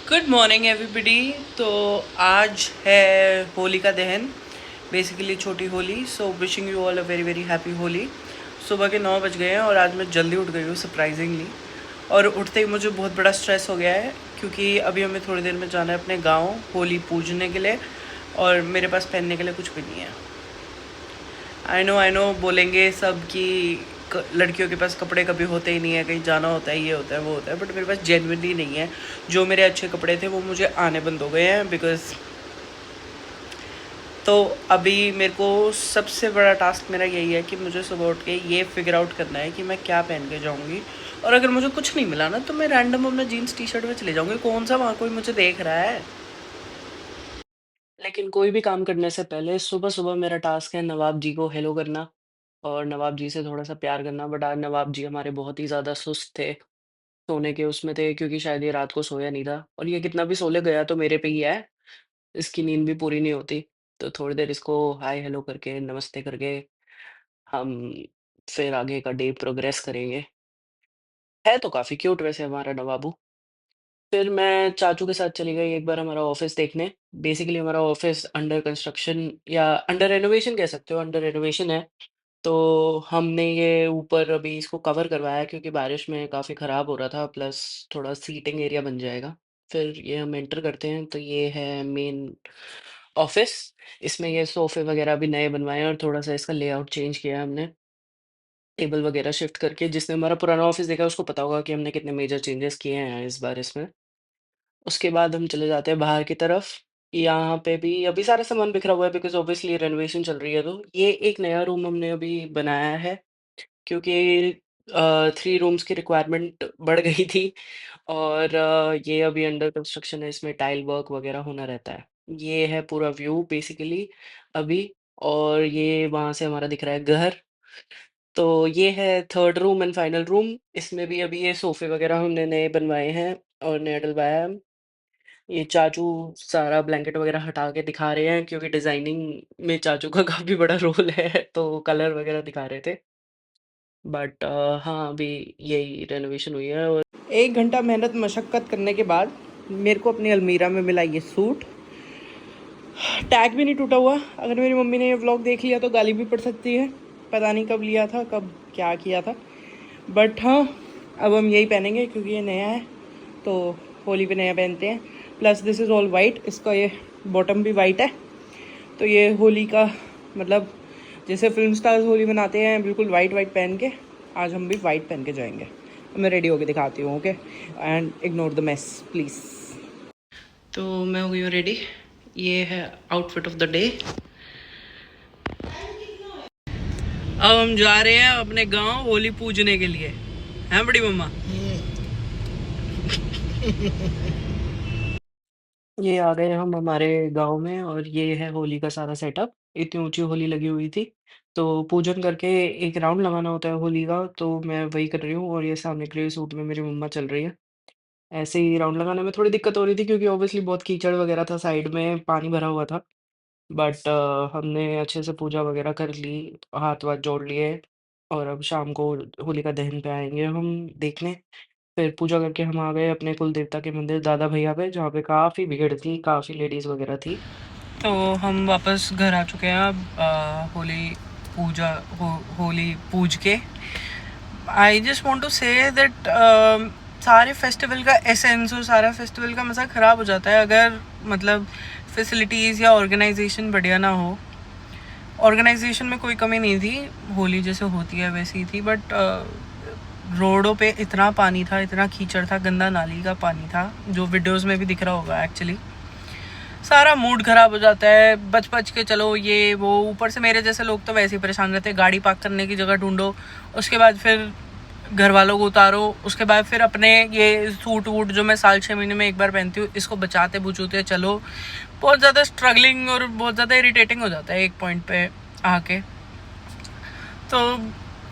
Good morning everybody. तो आज है होली का दहन, बेसिकली छोटी Holi. So wishing you all a very very happy Holi. सुबह के 9 बज गए हैं और आज मैं जल्दी उठ गई हूँ सरप्राइजिंगली। और उठते ही मुझे बहुत बड़ा स्ट्रेस हो गया है क्योंकि अभी हमें थोड़ी देर में जाना है अपने गांव होली पूजने के लिए और मेरे पास पहनने के लिए कुछ भी नहीं है। आई नो बोलेंगे सब कि लड़कियों के पास कपड़े कभी होते ही नहीं है, कहीं जाना होता है, ये होता है वो होता है, बट मेरे पास जेन्युइनली नहीं है। जो मेरे अच्छे कपड़े थे वो मुझे आने बंद हो गए हैं बिकॉज तो अभी मेरे को सबसे बड़ा टास्क मेरा यही है कि मुझे सुबह उठ के ये फिगर आउट करना है कि मैं क्या पहन के जाऊँगी। और अगर मुझे कुछ नहीं मिला ना तो मैं रैंडम अपना जीन्स टी शर्ट में चले जाऊँगी। कौन सा वहाँ कोई मुझे देख रहा है। लेकिन कोई भी काम करने से पहले सुबह-सुबह मेरा टास्क है नवाब जी को हेलो करना और नवाब जी से थोड़ा-सा प्यार करना। बट आज नवाब जी हमारे बहुत ही ज़्यादा सुस्त थे, सोने के उसमें थे क्योंकि शायद ये रात को सोया नहीं था और ये कितना भी सो ले गया तो मेरे पे ही है, इसकी नींद भी पूरी नहीं होती। तो थोड़ी देर इसको हाय हेलो करके, नमस्ते करके हम फिर आगे का डे प्रोग्रेस करेंगे। है तो काफ़ी क्यूट वैसे हमारा नवाबू। फिर मैं चाचू के साथ चली गई एक बार हमारा ऑफ़िस देखने। बेसिकली हमारा ऑफ़िस अंडर कंस्ट्रक्शन या अंडर रेनोवेशन कह सकते हो, अंडर रेनोवेशन है। तो हमने ये ऊपर अभी इसको कवर करवाया है क्योंकि बारिश में काफ़ी ख़राब हो रहा था, प्लस थोड़ा सीटिंग एरिया बन जाएगा। फिर ये हम एंटर करते हैं तो ये है मेन ऑफ़िस। इसमें ये सोफ़े वग़ैरह भी नए बनवाए हैं और थोड़ा-सा इसका लेआउट चेंज किया है हमने। टेबल वग़ैरह शिफ्ट करके, जिसने हमारा पुराना ऑफ़िस देखा है उसको पता होगा कि हमने कितने मेजर चेंजेस किए हैं इस बार इसमें। उसके बाद हम चले जाते हैं बाहर की तरफ। यहाँ पे भी अभी सारा सामान बिखरा हुआ है बिकॉज़ ऑब्वियसली रेनोवेशन चल रही है, तो ये एक नया रूम हमने अभी बनाया है क्योंकि 3 रूम्स की रिक्वायरमेंट बढ़ गई थी और ये अभी अंडर कंस्ट्रक्शन है, इसमें टाइल वर्क वग़ैरह होना रहता है। ये है पूरा व्यू बेसिकली अभी। और ये वहाँ से हमारा दिख रहा है घर। तो ये है 3rd room and final room. इसमें भी अभी ये सोफ़े वग़ैरह हमने नए बनवाए हैं और नया डलवाया है। ये चाचू सारा ब्लैंकेट वगैरह हटा के दिखा रहे हैं क्योंकि डिज़ाइनिंग में चाचू का काफ़ी बड़ा रोल है, तो कलर वगैरह दिखा रहे थे। बट हाँ, अभी यही रेनोवेशन हुई है और 1 घंटा मेहनत मशक्कत करने के बाद मेरे को अपनी अलमीरा में मिला ये सूट। टैग भी नहीं टूटा हुआ। अगर मेरी मम्मी ने ये व्लॉग देख लिया तो गाली भी पड़ सकती है। पता नहीं कब लिया था, कब क्या किया था। बट हाँ, अब हम यही पहनेंगे क्योंकि ये नया है, तो होली पे नया पहनते हैं। Plus this is all white, इसका ये बॉटम भी वाइट है। तो ये होली का मतलब जैसे फिल्म स्टार्स होली मनाते हैं बिल्कुल वाइट वाइट पहन के, आज हम भी वाइट पहन के जाएंगे। मैं रेडी होके दिखाती हूँ, okay, and ignore the mess please. तो मैं हो गई हूँ रेडी। ये है आउटफिट ऑफ द डे। अब हम जा रहे हैं अपने गांव होली पूजने के लिए, हैं बड़ी मम्मा? ये आ गए हम हमारे गांव में और ये है होली का सारा सेटअप। इतनी ऊंची होली लगी हुई थी, तो पूजन करके एक राउंड लगाना होता है होली का, तो मैं वही कर रही हूँ और ये सामने ग्रे सूट में मेरी मम्मा चल रही है। ऐसे ही राउंड लगाने में थोड़ी दिक्कत हो रही थी क्योंकि ऑब्वियसली बहुत कीचड़ वगैरह था, साइड में पानी भरा हुआ था। बट हमने अच्छे से पूजा वगैरह कर ली, हाथ वाथ जोड़ लिए और अब शाम को होलिका दहन पे आएँगे हम देखने। फिर पूजा करके हम आ गए अपने कुल देवता के मंदिर दादा भैया पे, जहाँ पे काफ़ी भीड़ थी, काफ़ी लेडीज़ वगैरह थी। तो हम वापस घर आ चुके हैं अब होली पूजा होली पूज के। I just want to say that सारे फेस्टिवल का एसेंस और सारा फेस्टिवल का मज़ा ख़राब हो जाता है अगर मतलब फैसिलिटीज़ या ऑर्गेनाइजेशन बढ़िया ना हो। ऑर्गेनाइजेशन में कोई कमी नहीं थी, होली जैसे होती है वैसी ही थी, बट रोडों पे इतना पानी था, इतना कीचड़ था, गंदा नाली का पानी था, जो वीडियोस में भी दिख रहा होगा। एक्चुअली सारा मूड ख़राब हो जाता है, बच बच के चलो ये वो। ऊपर से मेरे जैसे लोग तो वैसे ही परेशान रहते हैं, गाड़ी पार्क करने की जगह ढूंढो, उसके बाद फिर घर वालों को उतारो, उसके बाद फिर अपने ये सूट वूट जो मैं साल 6 महीने में एक बार पहनती हूँ इसको बचाते बुचूते चलो। बहुत ज़्यादा स्ट्रगलिंग और बहुत ज़्यादा इरिटेटिंग हो जाता है एक पॉइंट पे आके। तो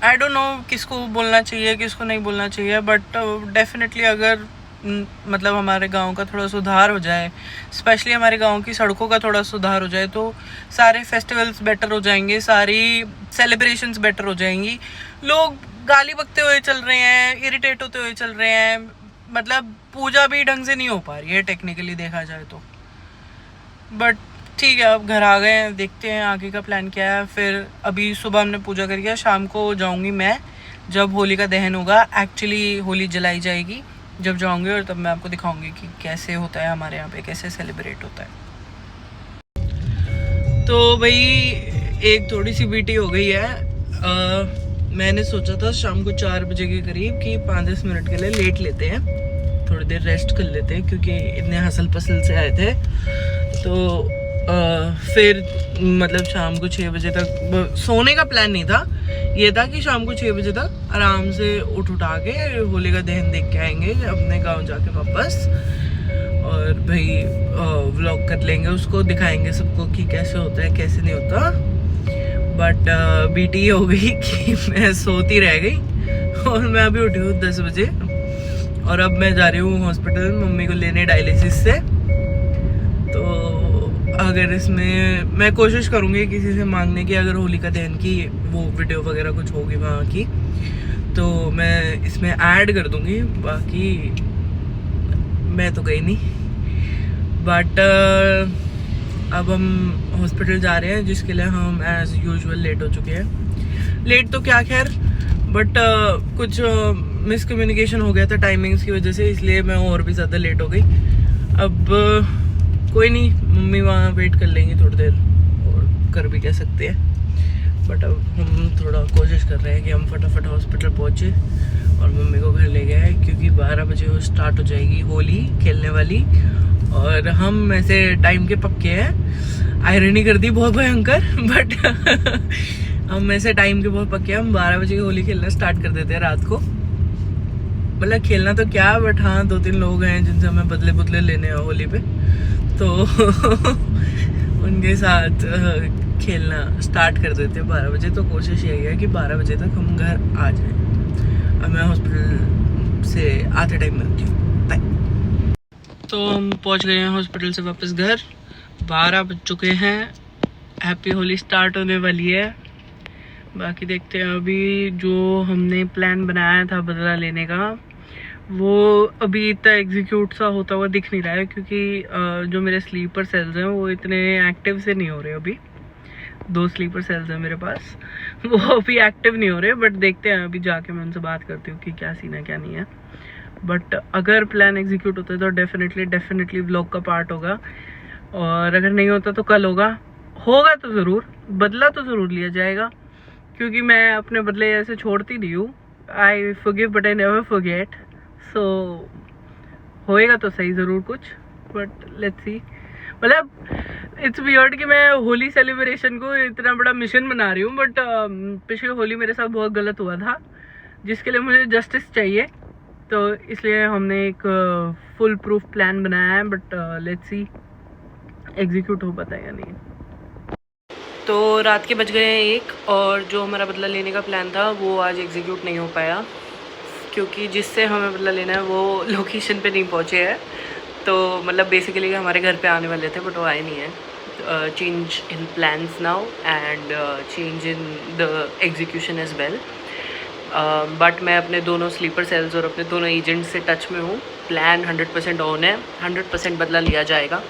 आई डोंट नो किसको बोलना चाहिए किसको नहीं बोलना चाहिए, बट डेफिनेटली अगर मतलब हमारे गांव का थोड़ा सुधार हो जाए, स्पेशली हमारे गांव की सड़कों का थोड़ा सुधार हो जाए, तो सारे फेस्टिवल्स बेटर हो जाएंगे, सारी सेलिब्रेशंस बेटर हो जाएंगी। लोग गाली बकते हुए चल रहे हैं, इरिटेट होते हुए चल रहे हैं, मतलब पूजा भी ढंग से नहीं हो पा रही है टेक्निकली देखा जाए तो, बट ठीक है अब घर आ गए हैं, देखते हैं आगे का प्लान क्या है। फिर अभी सुबह हमने पूजा करी है, शाम को जाऊंगी मैं जब होली का दहन होगा। एक्चुअली होली जलाई जाएगी जब जाऊंगी, और तब मैं आपको दिखाऊंगी कि कैसे होता है हमारे यहाँ पे, कैसे सेलिब्रेट होता है। तो भाई एक थोड़ी सी बीटी हो गई है। मैंने सोचा था शाम को 4 बजे के करीब कि 5-10 मिनट के लिए लेट लेते हैं, थोड़ी देर रेस्ट कर लेते हैं, क्योंकि इतने हसल पसल से आए थे। तो फिर मतलब शाम को 6 बजे तक सोने का प्लान नहीं था, ये था कि शाम को 6 बजे तक आराम से उठा के होली का दहन देख के आएंगे अपने गांव जाके वापस, और भाई व्लॉग कर लेंगे, उसको दिखाएंगे सबको कि कैसे होता है कैसे नहीं होता। बट बीटी हो गई कि मैं सोती रह गई, और मैं अभी उठी हूँ 10 बजे, और अब मैं जा रही हूँ हॉस्पिटल मम्मी को लेने डायलिसिस से। तो अगर इसमें मैं कोशिश करूँगी किसी से मांगने की, अगर होली का दहन की वो वीडियो वगैरह कुछ होगी वहाँ की, तो मैं इसमें ऐड कर दूँगी। बाकी मैं तो गई नहीं, बट अब हम हॉस्पिटल जा रहे हैं, जिसके लिए हम एज यूजुअल लेट हो चुके हैं। लेट तो क्या खैर, बट कुछ मिसकम्युनिकेशन हो गया था टाइमिंग्स की वजह से, इसलिए मैं और भी ज़्यादा लेट हो गई। अब कोई नहीं, मम्मी वहाँ वेट कर लेंगी थोड़ी देर, और कर भी कह सकते हैं। बट अब हम थोड़ा कोशिश कर रहे हैं कि हम फटाफट हॉस्पिटल पहुँचे और मम्मी को घर ले गए हैं, क्योंकि 12 बजे वो स्टार्ट हो जाएगी होली खेलने वाली, और हम ऐसे टाइम के पक्के हैं। आयरनी कर दी बहुत भयंकर, बट हम ऐसे टाइम के बहुत पक्के हैं, हम 12 बजे होली खेलना स्टार्ट कर देते हैं रात को। मतलब खेलना तो क्या, बट हाँ 2-3 लोग हैं जिनसे हमें बदले लेने हैं होली पे, तो उनके साथ खेलना स्टार्ट कर देते हैं 12 बजे। तो कोशिश यही है कि 12 बजे तक हम घर आ जाएं। अब मैं हॉस्पिटल से आते टाइम मिलती हूँ, बाय। तो हम पहुँच गए हैं हॉस्पिटल से वापस घर, 12 बज चुके हैं, हैप्पी होली स्टार्ट होने वाली है। बाकी देखते हैं अभी जो हमने प्लान बनाया था बदला लेने का, वो अभी इतना एग्जीक्यूट सा होता हुआ दिख नहीं रहा है, क्योंकि जो मेरे स्लीपर सेल्स हैं वो इतने एक्टिव से नहीं हो रहे। अभी 2 स्लीपर सेल्स हैं मेरे पास, वो अभी एक्टिव नहीं हो रहे, बट देखते हैं अभी जाके मैं उनसे बात करती हूँ कि क्या सीन है क्या नहीं है। बट अगर प्लान एग्जीक्यूट होता है तो डेफिनेटली व्लॉग का पार्ट होगा, और अगर नहीं होता तो कल होगा तो ज़रूर, बदला तो ज़रूर लिया जाएगा, क्योंकि मैं अपने बदले ऐसे छोड़ती नहीं हूँ। I forgive but I never forget, so होएगा तो सही ज़रूर कुछ, बट लेट्स सी। मतलब इट्स वियर्ड कि मैं होली सेलिब्रेशन को इतना बड़ा मिशन बना रही हूँ, बट पिछली होली मेरे साथ बहुत गलत हुआ था, जिसके लिए मुझे जस्टिस चाहिए। तो इसलिए हमने एक फुल प्रूफ प्लान बनाया है, बट लेट्स सी एग्जीक्यूट हो पाता है या नहीं। तो रात के बज गए हैं 1, और जो हमारा बदला लेने का प्लान था वो आज एग्जीक्यूट नहीं हो पाया, क्योंकि जिससे हमें बदला लेना है वो लोकेशन पे नहीं पहुँचे हैं। तो मतलब बेसिकली हमारे घर पे आने वाले थे, बट वो आए नहीं हैं। Change in plans now and change in the execution as well. But मैं अपने दोनों स्लीपर सेल्स और अपने दोनों एजेंट्स से टच में हूँ। प्लान 100% ऑन है, 100% बदला लिया जाएगा।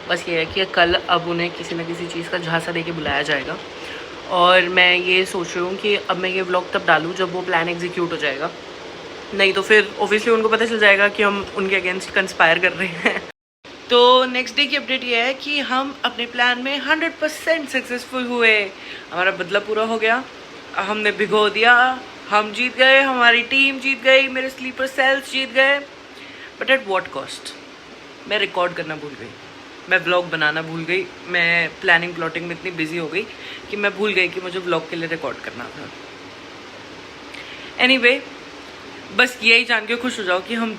बस ये है कि कल अब उन्हें किसी न किसी चीज़ का झांसा दे के बुलाया जाएगा, और मैं ये सोच रही हूँ कि अब मैं ये व्लॉग तब डालूँ जब वो प्लान एग्जीक्यूट हो जाएगा, नहीं तो फिर ऑब्वियसली उनको पता चल जाएगा कि हम उनके अगेंस्ट कंस्पायर कर रहे हैं। तो नेक्स्ट डे की अपडेट ये है कि हम अपने प्लान में 100% सक्सेसफुल हुए, हमारा बदला पूरा हो गया, हमने भिगो दिया, हम जीत गए, हमारी टीम जीत गई, मेरे स्लीपर सेल्स जीत गए। But at what cost? मैं रिकॉर्ड करना भूल गई, मैं व्लॉग बनाना भूल गई, मैं प्लानिंग प्लॉटिंग में इतनी बिजी हो गई कि मैं भूल गई कि मुझे व्लॉग के लिए रिकॉर्ड करना था। एनीवे, बस यही जान के खुश हो जाओ कि हम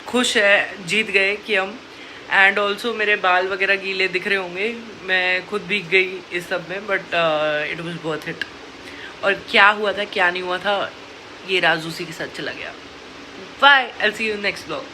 खुश है, जीत गए कि हम। एंड ऑल्सो मेरे बाल वगैरह गीले दिख रहे होंगे, मैं खुद भीग गई इस सब में, but it was worth it. और क्या हुआ था क्या नहीं हुआ था ये राज उसी के साथ चला गया। Bye, I will see you next vlog.